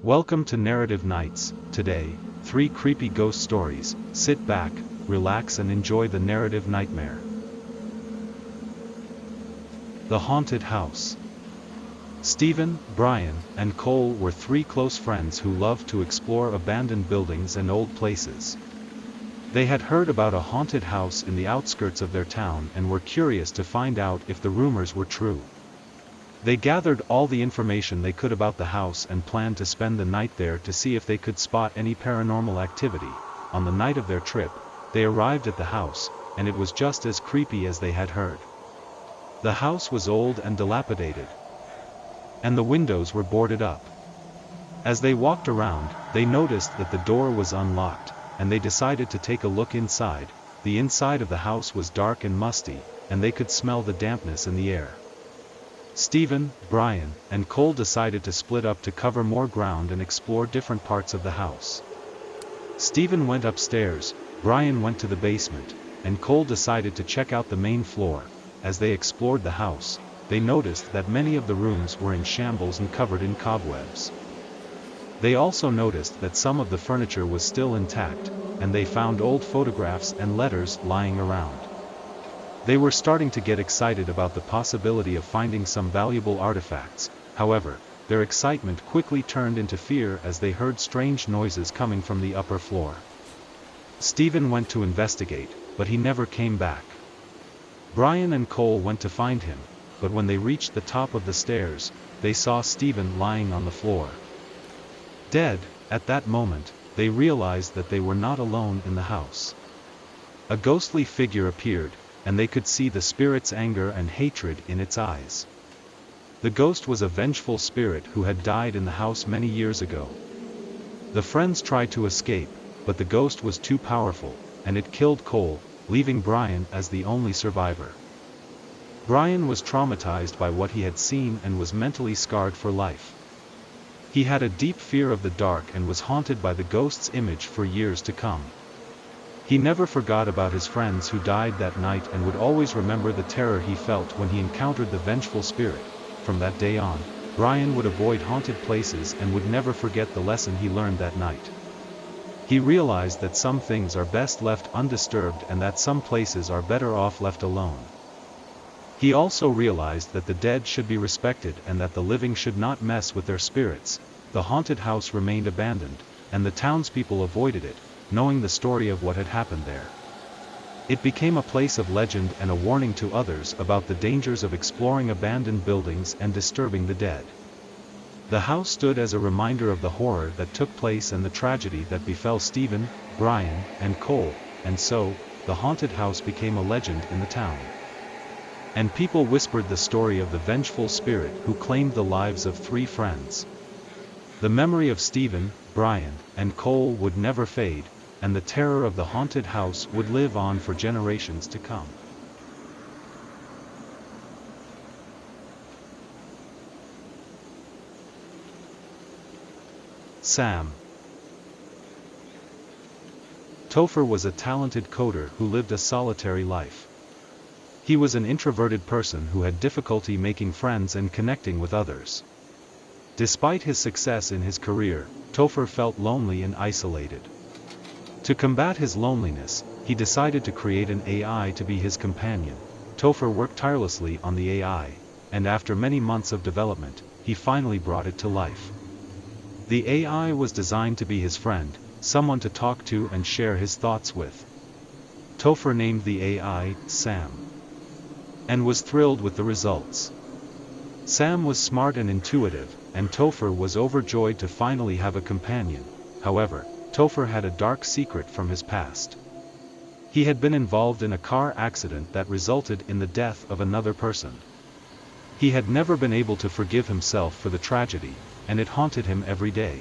Welcome to Narrative Nights. Today, 3 creepy ghost stories. Sit back, relax and enjoy the narrative nightmare. The Haunted House. Stephen, Brian, and Cole were 3 close friends who loved to explore abandoned buildings and old places. They had heard about a haunted house in the outskirts of their town and were curious to find out if the rumors were true. They gathered all the information they could about the house and planned to spend the night there to see if they could spot any paranormal activity. On the night of their trip, they arrived at the house, and it was just as creepy as they had heard. The house was old and dilapidated, and the windows were boarded up. As they walked around, they noticed that the door was unlocked, and they decided to take a look inside. The inside of the house was dark and musty, and they could smell the dampness in the air. Stephen, Brian, and Cole decided to split up to cover more ground and explore different parts of the house. Stephen went upstairs, Brian went to the basement, and Cole decided to check out the main floor. As they explored the house, they noticed that many of the rooms were in shambles and covered in cobwebs. They also noticed that some of the furniture was still intact, and they found old photographs and letters lying around. They were starting to get excited about the possibility of finding some valuable artifacts. However, their excitement quickly turned into fear as they heard strange noises coming from the upper floor. Stephen went to investigate, but he never came back. Brian and Cole went to find him, but when they reached the top of the stairs, they saw Stephen lying on the floor, dead. At that moment, they realized that they were not alone in the house. A ghostly figure appeared, and they could see the spirit's anger and hatred in its eyes. The ghost was a vengeful spirit who had died in the house many years ago. The friends tried to escape, but the ghost was too powerful, and it killed Cole, leaving Brian as the only survivor. Brian was traumatized by what he had seen and was mentally scarred for life. He had a deep fear of the dark and was haunted by the ghost's image for years to come. He never forgot about his friends who died that night and would always remember the terror he felt when he encountered the vengeful spirit. From that day on, Brian would avoid haunted places and would never forget the lesson he learned that night. He realized that some things are best left undisturbed and that some places are better off left alone. He also realized that the dead should be respected and that the living should not mess with their spirits. The haunted house remained abandoned, and the townspeople avoided it, knowing the story of what had happened there. It became a place of legend and a warning to others about the dangers of exploring abandoned buildings and disturbing the dead. The house stood as a reminder of the horror that took place and the tragedy that befell Stephen, Brian, and Cole, and so, the haunted house became a legend in the town. And people whispered the story of the vengeful spirit who claimed the lives of 3 friends. The memory of Stephen, Brian, and Cole would never fade, and the terror of the haunted house would live on for generations to come. Sam. Topher was a talented coder who lived a solitary life. He was an introverted person who had difficulty making friends and connecting with others. Despite his success in his career, Topher felt lonely and isolated. To combat his loneliness, he decided to create an AI to be his companion. Topher worked tirelessly on the AI, and after many months of development, he finally brought it to life. The AI was designed to be his friend, someone to talk to and share his thoughts with. Topher named the AI S.A.M. and was thrilled with the results. Sam was smart and intuitive, and Topher was overjoyed to finally have a companion. However, Topher had a dark secret from his past. He had been involved in a car accident that resulted in the death of another person. He had never been able to forgive himself for the tragedy, and it haunted him every day.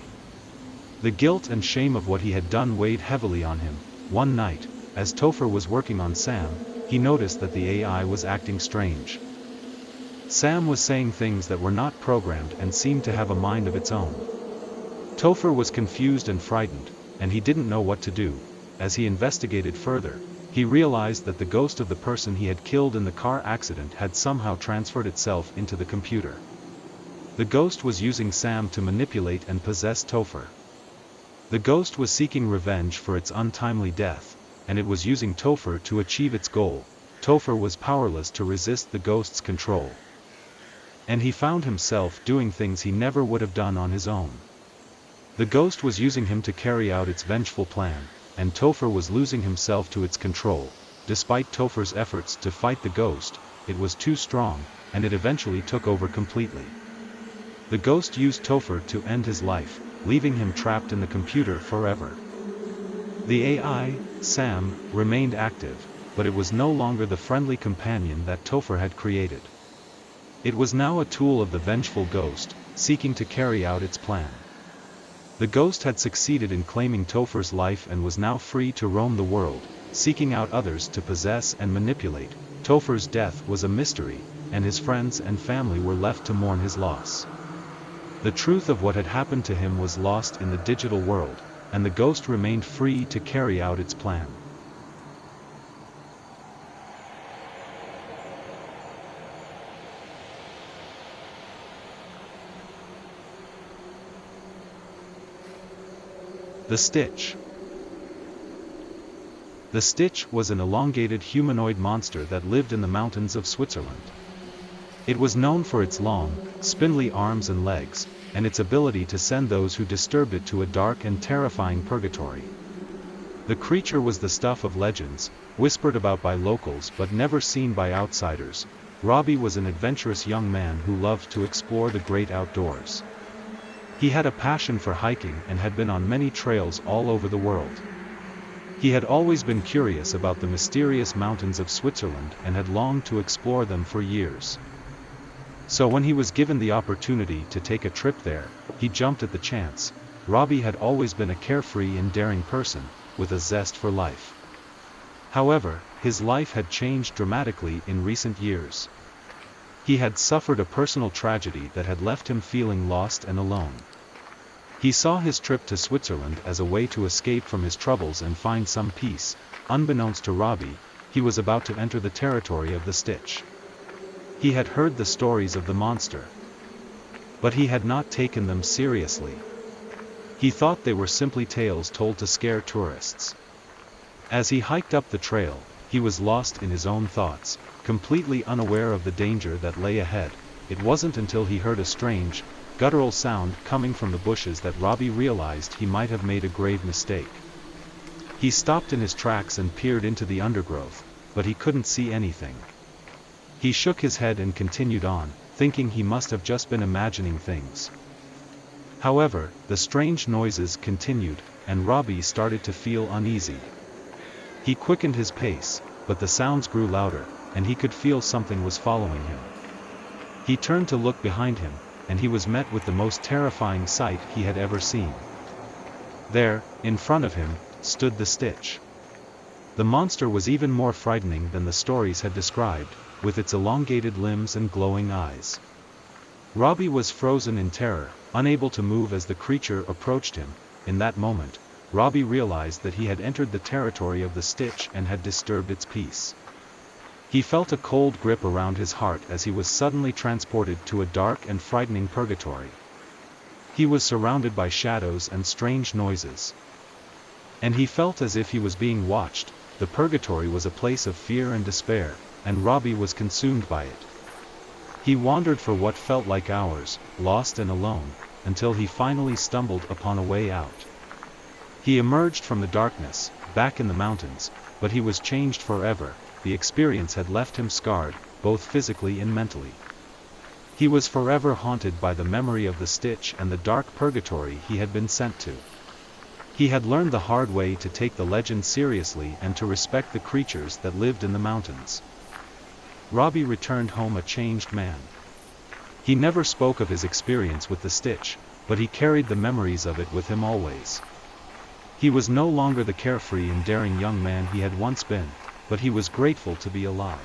The guilt and shame of what he had done weighed heavily on him. One night, as Topher was working on Sam, he noticed that the AI was acting strange. Sam was saying things that were not programmed and seemed to have a mind of its own. Topher was confused and frightened, and he didn't know what to do. As he investigated further, he realized that the ghost of the person he had killed in the car accident had somehow transferred itself into the computer. The ghost was using Sam to manipulate and possess Topher. The ghost was seeking revenge for its untimely death, and it was using Topher to achieve its goal. Topher was powerless to resist the ghost's control. And he found himself doing things he never would have done on his own. The ghost was using him to carry out its vengeful plan, and Topher was losing himself to its control. Despite Topher's efforts to fight the ghost, it was too strong, and it eventually took over completely. The ghost used Topher to end his life, leaving him trapped in the computer forever. The AI, Sam, remained active, but it was no longer the friendly companion that Topher had created. It was now a tool of the vengeful ghost, seeking to carry out its plan. The ghost had succeeded in claiming Topher's life and was now free to roam the world, seeking out others to possess and manipulate. Topher's death was a mystery, and his friends and family were left to mourn his loss. The truth of what had happened to him was lost in the digital world, and the ghost remained free to carry out its plan. The Stitch. The Stitch was an elongated humanoid monster that lived in the mountains of Switzerland. It was known for its long, spindly arms and legs, and its ability to send those who disturbed it to a dark and terrifying purgatory. The creature was the stuff of legends, whispered about by locals but never seen by outsiders. Robbie was an adventurous young man who loved to explore the great outdoors. He had a passion for hiking and had been on many trails all over the world. He had always been curious about the mysterious mountains of Switzerland and had longed to explore them for years. So when he was given the opportunity to take a trip there, he jumped at the chance. Robbie had always been a carefree and daring person, with a zest for life. However, his life had changed dramatically in recent years. He had suffered a personal tragedy that had left him feeling lost and alone. He saw his trip to Switzerland as a way to escape from his troubles and find some peace. Unbeknownst to Robbie, he was about to enter the territory of the Stitch. He had heard the stories of the monster, but he had not taken them seriously. He thought they were simply tales told to scare tourists. As he hiked up the trail, he was lost in his own thoughts, completely unaware of the danger that lay ahead. It wasn't until he heard a strange, guttural sound coming from the bushes that Robbie realized he might have made a grave mistake. He stopped in his tracks and peered into the undergrowth, but he couldn't see anything. He shook his head and continued on, thinking he must have just been imagining things. However, the strange noises continued, and Robbie started to feel uneasy. He quickened his pace, but the sounds grew louder, and he could feel something was following him. He turned to look behind him, and he was met with the most terrifying sight he had ever seen. There, in front of him, stood the Stitch. The monster was even more frightening than the stories had described, with its elongated limbs and glowing eyes. Robbie was frozen in terror, unable to move as the creature approached him. In that moment, Robbie realized that he had entered the territory of the Stitch and had disturbed its peace. He felt a cold grip around his heart as he was suddenly transported to a dark and frightening purgatory. He was surrounded by shadows and strange noises. And he felt as if he was being watched. The purgatory was a place of fear and despair, and Robbie was consumed by it. He wandered for what felt like hours, lost and alone, until he finally stumbled upon a way out. He emerged from the darkness, back in the mountains, but he was changed forever. The experience had left him scarred, both physically and mentally. He was forever haunted by the memory of the Stitch and the dark purgatory he had been sent to. He had learned the hard way to take the legend seriously and to respect the creatures that lived in the mountains. Robbie returned home a changed man. He never spoke of his experience with the Stitch, but he carried the memories of it with him always. He was no longer the carefree and daring young man he had once been, but he was grateful to be alive.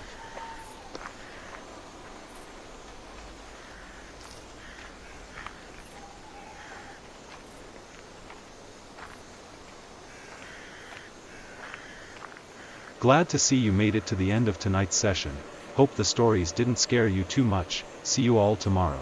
Glad to see you made it to the end of tonight's session. Hope the stories didn't scare you too much. See you all tomorrow.